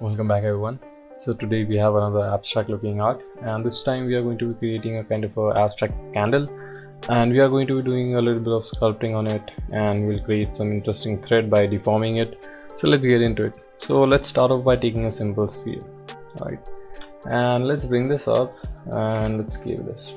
Welcome back everyone. So today we have another abstract looking art, and this time we are going to be creating a kind of a abstract candle, and we are going to be doing a little bit of sculpting on it, and we'll create some interesting thread by deforming it. So let's get into it. So let's start off by taking a simple sphere. Alright, and let's bring this up and let's scale this.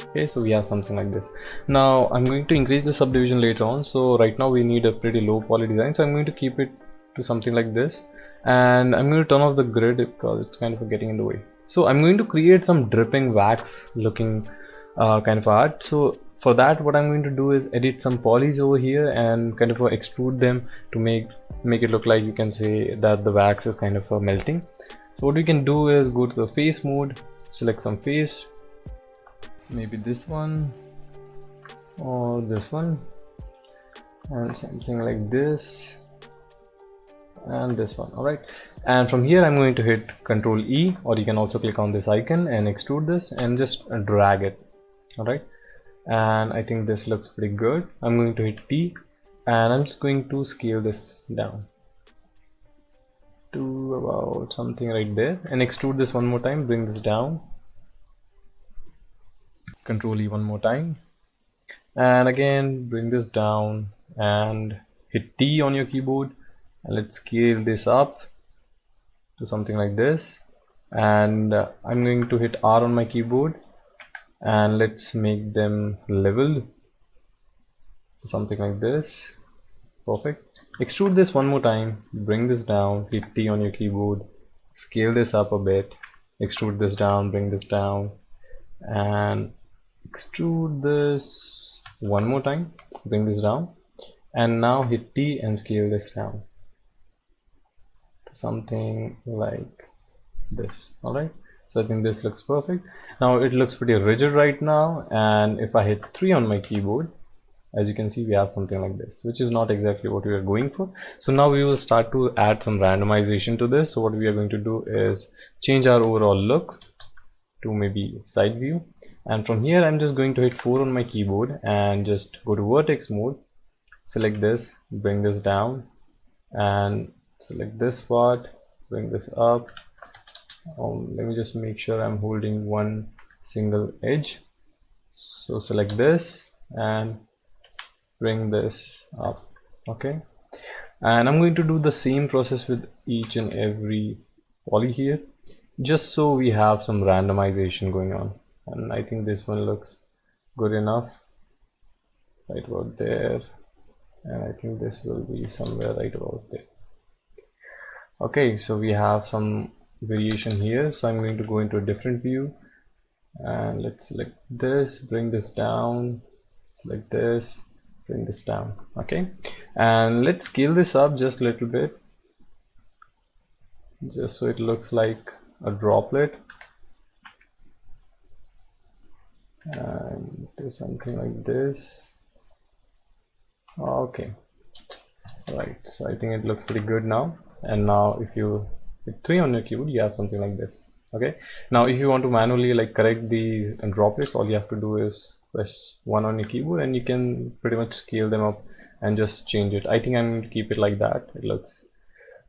Okay, so we have something like this. Now I'm going to increase the subdivision later on, so right now we need a pretty low poly design, so I'm going to keep it to something like this, and I'm going to turn off the grid because it's kind of getting in the way. So I'm going to create some dripping wax looking kind of art. So for that, what I'm going to do is edit some polys over here and kind of extrude them to make it look like you can say that the wax is kind of melting. So what we can do is go to the face mode, select some face, maybe this one or this one, and something like this and this one. All right, and from here I'm going to hit Ctrl E, or you can also click on this icon and extrude this and just drag it. All right, and I think this looks pretty good. I'm going to hit T, and I'm just going to scale this down to about something right there and extrude this one more time. Bring this down, Ctrl E one more time, and again bring this down and hit T on your keyboard, and let's scale this up to something like this. And I'm going to hit R on my keyboard, and let's make them level to something like this. Perfect. Extrude this one more time, bring this down, hit T on your keyboard, scale this up a bit, extrude this down, bring this down, and extrude this one more time, bring this down, and now hit T and scale this down to something like this. All right, so I think this looks perfect. Now it looks pretty rigid right now, and if I hit 3 on my keyboard, as you can see, we have something like this, which is not exactly what we are going for. So now we will start to add some randomization to this. So what we are going to do is change our overall look to maybe side view, and from here I'm just going to hit 4 on my keyboard and just go to vertex mode, select this, bring this down, and select this part, bring this up. Let me just make sure I'm holding one single edge. So select this and bring this up. Okay, and I'm going to do the same process with each and every poly here, just so we have some randomization going on. And I think this one looks good enough right about there, and I think this will be somewhere right about there. Okay, so we have some variation here, so I'm going to go into a different view, and let's select this, bring this down, select this, bring this down. Okay, and let's scale this up just a little bit, just so it looks like a droplet, and do something like this. Okay, right, so I think it looks pretty good now. And now if you hit 3 on your keyboard, you have something like this. Okay, now if you want to manually like correct these droplets, all you have to do is press 1 on your keyboard, and you can pretty much scale them up and just change it. I think I'm going to keep it like that. It looks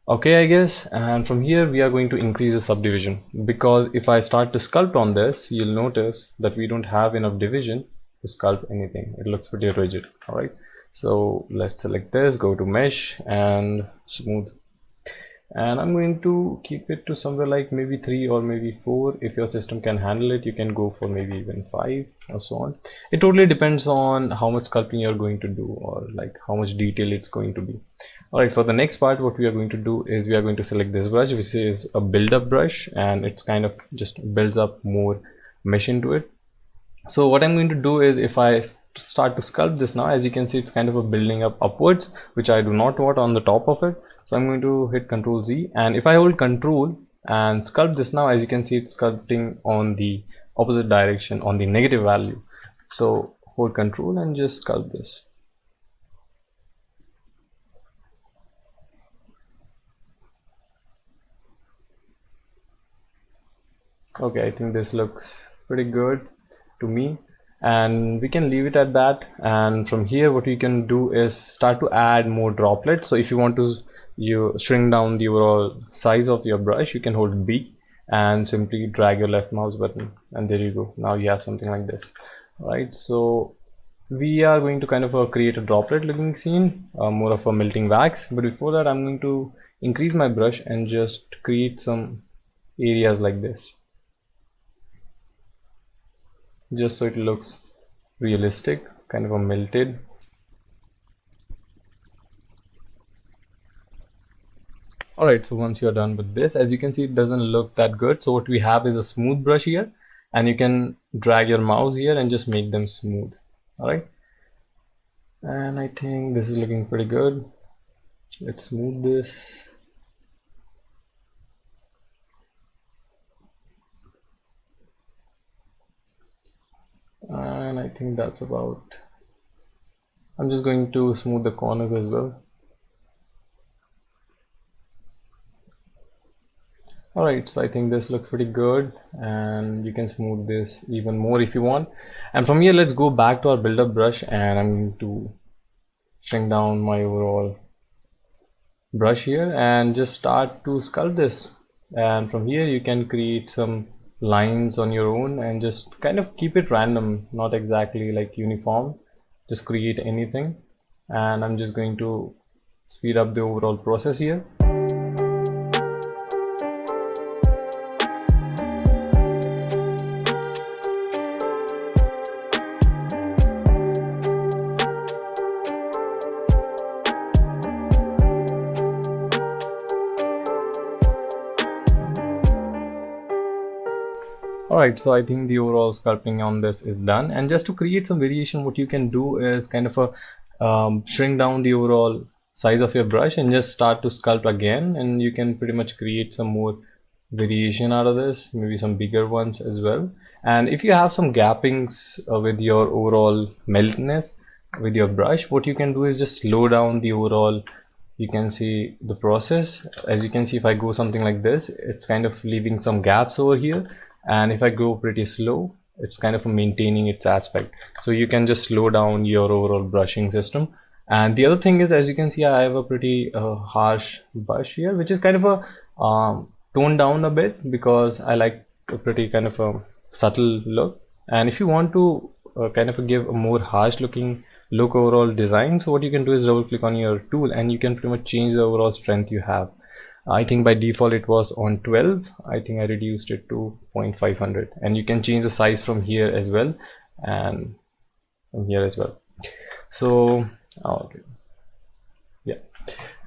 okay, I guess. And from here we are going to increase the subdivision, because if I start to sculpt on this, you'll notice that we don't have enough division to sculpt anything. It looks pretty rigid. All right, so let's select this, go to mesh and smooth, and I'm going to keep it to somewhere like maybe 3 or maybe 4. If your system can handle it, you can go for maybe even 5 or so on. It totally depends on how much sculpting you're going to do, or like how much detail it's going to be. All right, for the next part, what we are going to do is we are going to select this brush, which is a build-up brush, and it's kind of just builds up more mesh into it. So what I'm going to do is, if I start to sculpt this now, as you can see, it's kind of a building up upwards, which I do not want on the top of it. So I'm going to hit Ctrl Z, and if I hold Ctrl and sculpt this now, as you can see, it's sculpting on the opposite direction, on the negative value. So hold Ctrl and just sculpt this. Okay, I think this looks pretty good to me, and we can leave it at that. And from here what you can do is start to add more droplets. So if you want to you shrink down the overall size of your brush, you can hold B and simply drag your left mouse button, and there you go. Now you have something like this. Right, so we are going to kind of create a droplet looking scene, more of a melting wax. But before that, I'm going to increase my brush and just create some areas like this, just so it looks realistic, kind of a melted. Alright, so once you're done with this, as you can see, it doesn't look that good. So what we have is a smooth brush here, and you can drag your mouse here and just make them smooth. Alright, and I think this is looking pretty good. Let's smooth this. And I think that's about. I'm just going to smooth the corners as well. Alright, so I think this looks pretty good, and you can smooth this even more if you want. And from here, let's go back to our build-up brush, and I'm going to shrink down my overall brush here and just start to sculpt this. And from here, you can create some lines on your own and just kind of keep it random, not exactly like uniform. Just create anything, and I'm just going to speed up the overall process here. Alright, so I think the overall sculpting on this is done, and just to create some variation, what you can do is kind of shrink down the overall size of your brush and just start to sculpt again, and you can pretty much create some more variation out of this, maybe some bigger ones as well. And if you have some gappings with your overall meltness with your brush, what you can do is just slow down the overall, you can see the process. As you can see, if I go something like this, it's kind of leaving some gaps over here. And if I go pretty slow, it's kind of maintaining its aspect. So you can just slow down your overall brushing system. And the other thing is, as you can see, I have a pretty harsh brush here, which is kind of a toned down a bit because I like a pretty kind of a subtle look. And if you want to kind of give a more harsh looking look overall design, so what you can do is double click on your tool and you can pretty much change the overall strength you have. I think by default it was on 12. I think I reduced it to 0.500, and you can change the size from here as well and from here as well. So okay, yeah,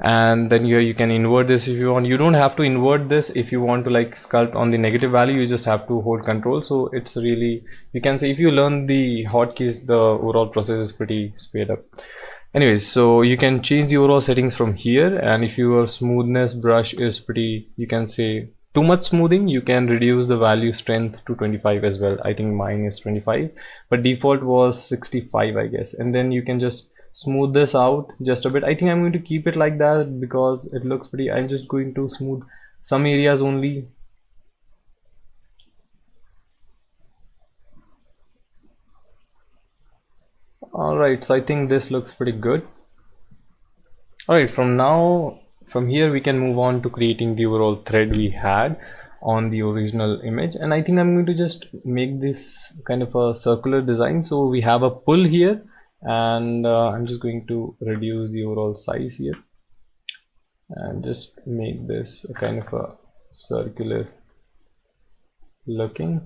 and then here you can invert this if you want. You don't have to invert this if you want to like sculpt on the negative value. You just have to hold control. So it's really, you can say if you learn the hotkeys, the overall process is pretty sped up. Anyways, so you can change the overall settings from here, and if your smoothness brush is pretty, you can say too much smoothing, you can reduce the value strength to 25 as well. I think mine is 25, but default was 65, I guess. And then you can just smooth this out just a bit. I think I'm going to keep it like that because it looks pretty. I'm just going to smooth some areas only. Alright, so I think this looks pretty good. Alright, from here we can move on to creating the overall thread we had on the original image, and I think I'm going to just make this kind of a circular design. So we have a pull here, and I'm just going to reduce the overall size here and just make this a kind of a circular looking.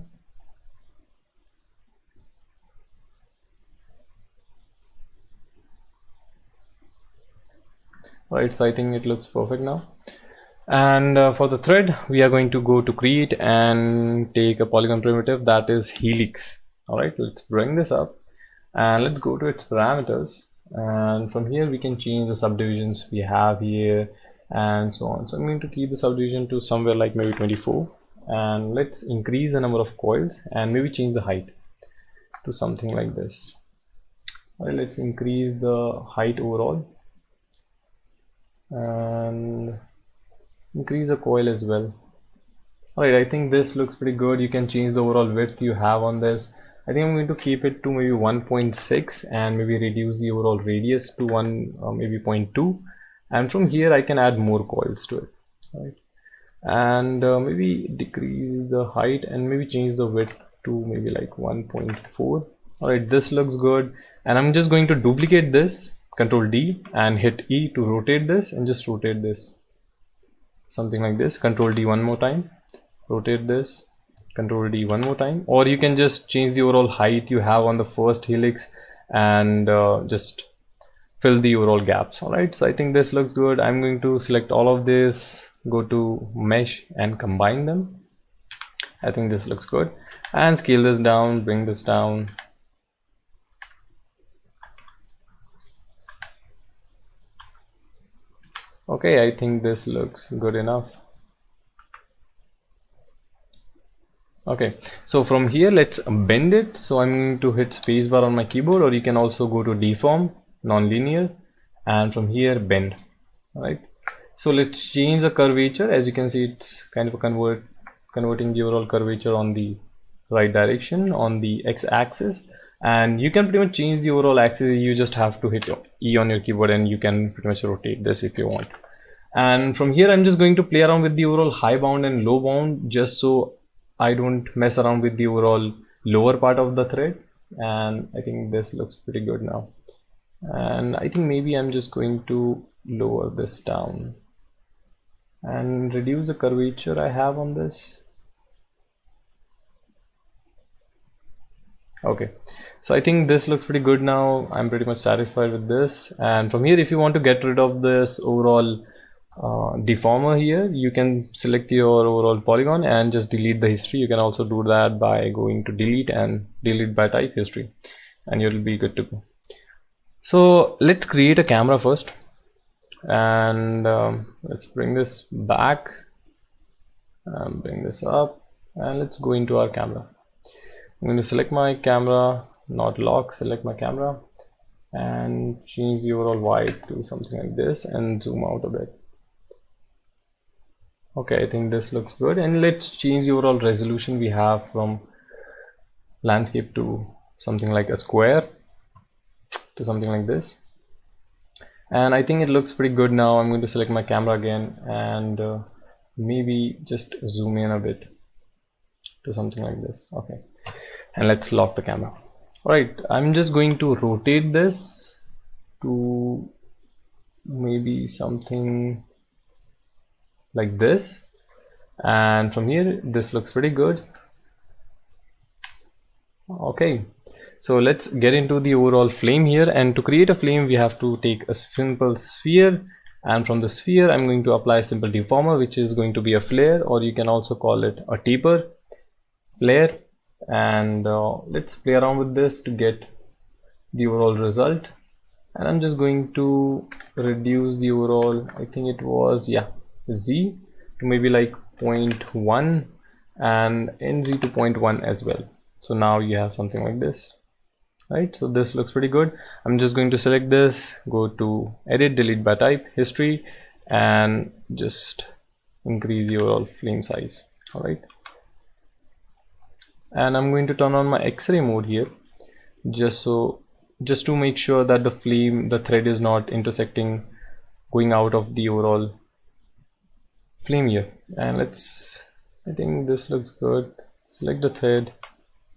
Right, so I think it looks perfect now. And for the thread, we are going to go to create and take a polygon primitive that is helix. All right, let's bring this up and let's go to its parameters, and from here we can change the subdivisions we have here and so on. So I'm going to keep the subdivision to somewhere like maybe 24, and let's increase the number of coils and maybe change the height to something like this. All right, let's increase the height overall and increase the coil as well. Alright, I think this looks pretty good. You can change the overall width you have on this. I think I'm going to keep it to maybe 1.6 and maybe reduce the overall radius to maybe 0.2, and from here I can add more coils to it, right? And maybe decrease the height and maybe change the width to maybe like 1.4. all right, this looks good. And I'm just going to duplicate this, Control D, and hit E to rotate this, and just rotate this something like this. Control D one more time, rotate this, Control D one more time. Or you can just change the overall height you have on the first helix and just fill the overall gaps. all right, so I think this looks good. I'm going to select all of this, go to mesh and combine them. I think this looks good, and scale this down, bring this down. Okay, I think this looks good enough. Okay, so from here let's bend it. So I'm going to hit spacebar on my keyboard, or you can also go to deform, non-linear, and from here bend. All right, so let's change the curvature. As you can see, it's kind of converting the overall curvature on the right direction on the x-axis, and you can pretty much change the overall axis. You just have to hit E on your keyboard and you can pretty much rotate this if you want. And from here I'm just going to play around with the overall high bound and low bound, just so I don't mess around with the overall lower part of the thread. And I think this looks pretty good now. And I think maybe I'm just going to lower this down and reduce the curvature I have on this. Okay, so I think this looks pretty good now. I'm pretty much satisfied with this. And from here, if you want to get rid of this overall deformer here, you can select your overall polygon and just delete the history. You can also do that by going to delete and delete by type history, and you'll be good to go. So let's create a camera first, and let's bring this back and bring this up, and let's go into our camera. I'm going to select my camera, not lock, select my camera and change the overall white to something like this and zoom out a bit. Okay, I think this looks good, and let's change the overall resolution we have from landscape to something like a square to something like this. And I think it looks pretty good now. I'm going to select my camera again and maybe just zoom in a bit to something like this. Okay, and let's lock the camera. All right, I'm just going to rotate this to maybe something like this, and from here this looks pretty good. Okay, so let's get into the overall flame here, and to create a flame we have to take a simple sphere, and from the sphere I'm going to apply a simple deformer, which is going to be a flare, or you can also call it a taper flare. And let's play around with this to get the overall result. And I'm just going to reduce the overall, I think it was, yeah, Z to maybe like 0.1 and NZ to 0.1 as well. So now you have something like this, right? So this looks pretty good. I'm just going to select this, go to edit, delete by type, history, and just increase the overall flame size. All right, and I'm going to turn on my X-ray mode here, just to make sure that the thread is not intersecting, going out of the overall flame here. And I think this looks good. Select the thread,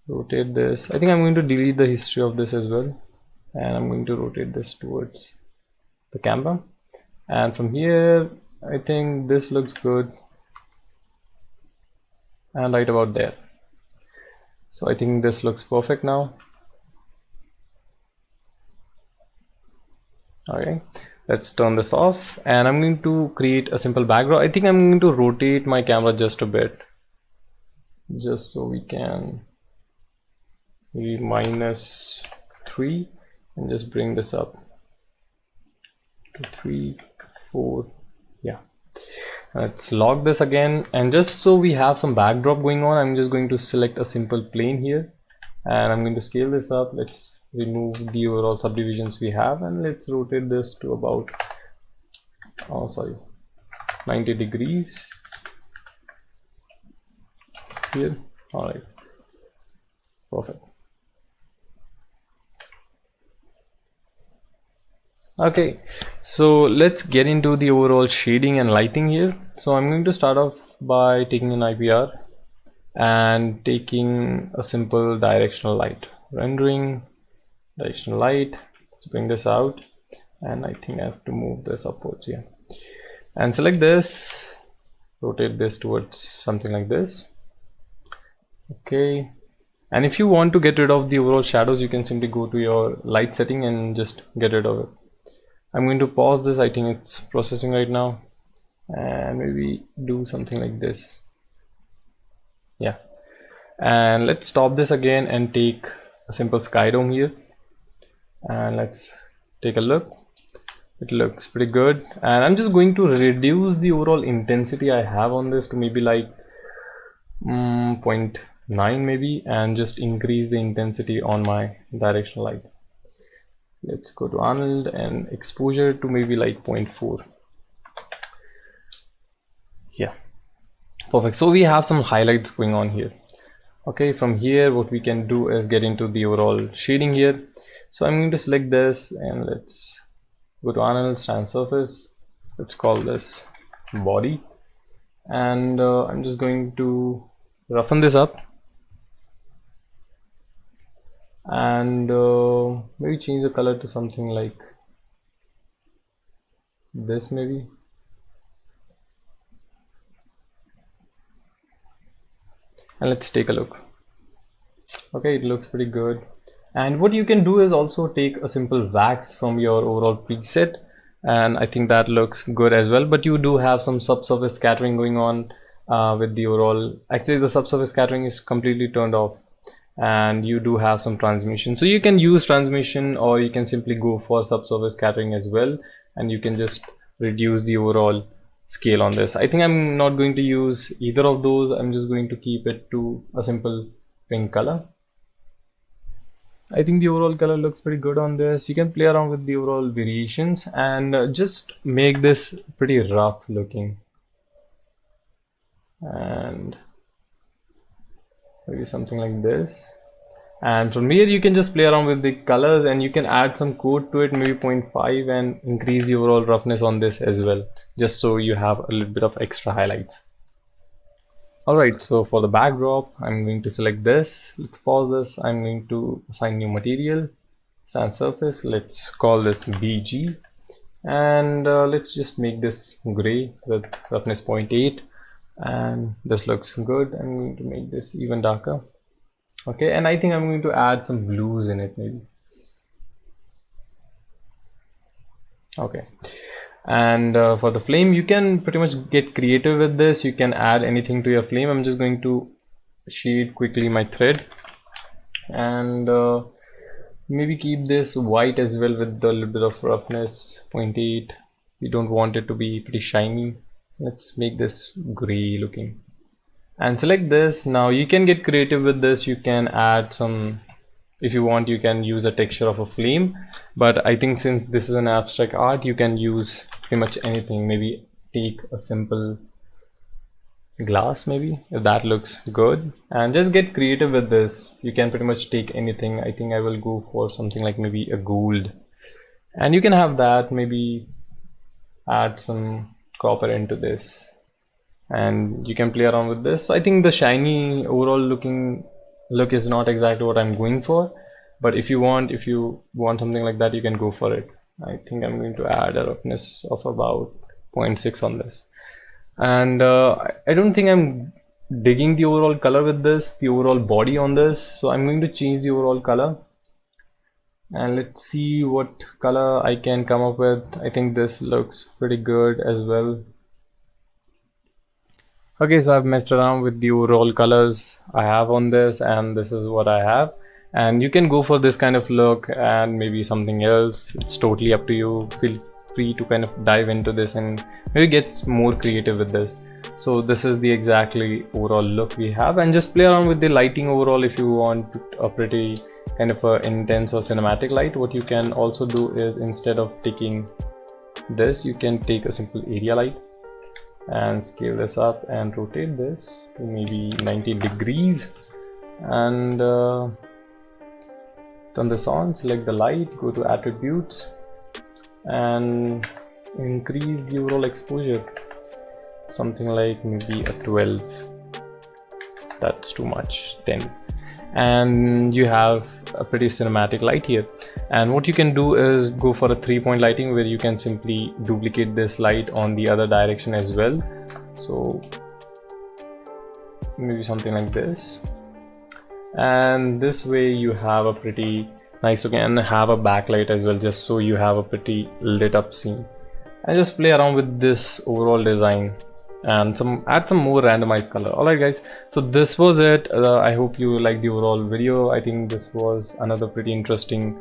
rotate this. I think I'm going to delete the history of this as well, and I'm going to rotate this towards the camera. And from here I think this looks good, and right about there. So I think this looks perfect now. Okay, let's turn this off, and I'm going to create a simple background. I think I'm going to rotate my camera just a bit, just so we can maybe -3 and just bring this up to 3, 4. Yeah, let's lock this again, and just so we have some backdrop going on, I'm just going to select a simple plane here, and I'm going to scale this up. Let's remove the overall subdivisions we have, and let's rotate this to about 90 degrees here. All right, perfect. Okay, so let's get into the overall shading and lighting here. So I'm going to start off by taking an IPR and taking a simple directional light, rendering directional light. Let's bring this out, and I think I have to move this upwards here, and select this, rotate this towards something like this. Okay, and if you want to get rid of the overall shadows, you can simply go to your light setting and just get rid of it. I'm going to pause this, I think it's processing right now, and maybe do something like this. Yeah, and let's stop this again and take a simple sky dome here, and let's take a look. It looks pretty good, and I'm just going to reduce the overall intensity I have on this to maybe like 0.9 maybe, and just increase the intensity on my directional light. Let's go to Arnold and exposure to maybe like 0.4. Yeah, perfect. So we have some highlights going on here. Okay, from here what we can do is get into the overall shading here. So I'm going to select this, and let's go to Arnold, stand surface. Let's call this body, and I'm just going to roughen this up, and maybe change the color to something like this maybe. And let's take a look. Okay, it looks pretty good. And what you can do is also take a simple wax from your overall preset, and I think that looks good as well. But you do have some subsurface scattering going on with the overall. Actually, the subsurface scattering is completely turned off, and you do have some transmission. So you can use transmission, or you can simply go for subsurface scattering as well, and you can just reduce the overall scale on this. I think I'm not going to use either of those. I'm just going to keep it to a simple pink color. I think the overall color looks pretty good on this. You can play around with the overall variations and just make this pretty rough looking, and maybe something like this. And from here you can just play around with the colors, and you can add some code to it, maybe 0.5, and increase the overall roughness on this as well, just so you have a little bit of extra highlights. Alright, so for the backdrop, I'm going to select this. Let's pause this. I'm going to assign new material, stand surface. Let's call this BG, and let's just make this gray with roughness 0.8, and this looks good. I'm going to make this even darker. Okay, and I think I'm going to add some blues in it maybe. Okay, and for the flame, you can pretty much get creative with this. You can add anything to your flame. I'm just going to shade quickly my thread, and maybe keep this white as well with a little bit of roughness 0.8. We don't want it to be pretty shiny. Let's make this gray looking, and select this. Now you can get creative with this. You can add some, if you want, you can use a texture of a flame, but I think since this is an abstract art, you can use pretty much anything. Maybe take a simple glass maybe, if that looks good, and just get creative with this. You can pretty much take anything. I think I will go for something like maybe a gold, and you can have that, maybe add some copper into this, and you can play around with this. So I think the shiny overall look is not exactly what I'm going for, but if you want something like that, you can go for it. I think I'm going to add a roughness of about 0.6 on this, and I don't think I'm digging the overall color with this, the overall body on this, so I'm going to change the overall color, and let's see what color I can come up with. I think this looks pretty good as well. Okay, so I've messed around with the overall colors I have on this, and this is what I have. And you can go for this kind of look and maybe something else. It's totally up to you. Feel free to kind of dive into this and maybe get more creative with this. So this is the exactly overall look we have, and just play around with the lighting overall. If you want a pretty kind of a intense or cinematic light, what you can also do is, instead of taking this, you can take a simple area light and scale this up and rotate this to maybe 90 degrees, and turn this on. Select the light, go to attributes, and increase the overall exposure, something like maybe a 12. That's too much, 10. And you have a pretty cinematic light here. And what you can do is go for a 3-point lighting, where you can simply duplicate this light on the other direction as well. So maybe something like this, and this way you have a pretty nice look, and have a backlight as well, just so you have a pretty lit up scene. And just play around with this overall design and add some more randomized color. Alright guys, so this was it. I hope you liked the overall video. I think this was another pretty interesting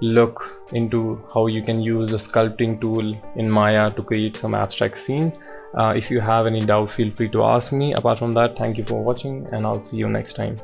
look into how you can use a sculpting tool in Maya to create some abstract scenes. If you have any doubt, feel free to ask me. Apart from that, thank you for watching, and I'll see you next time.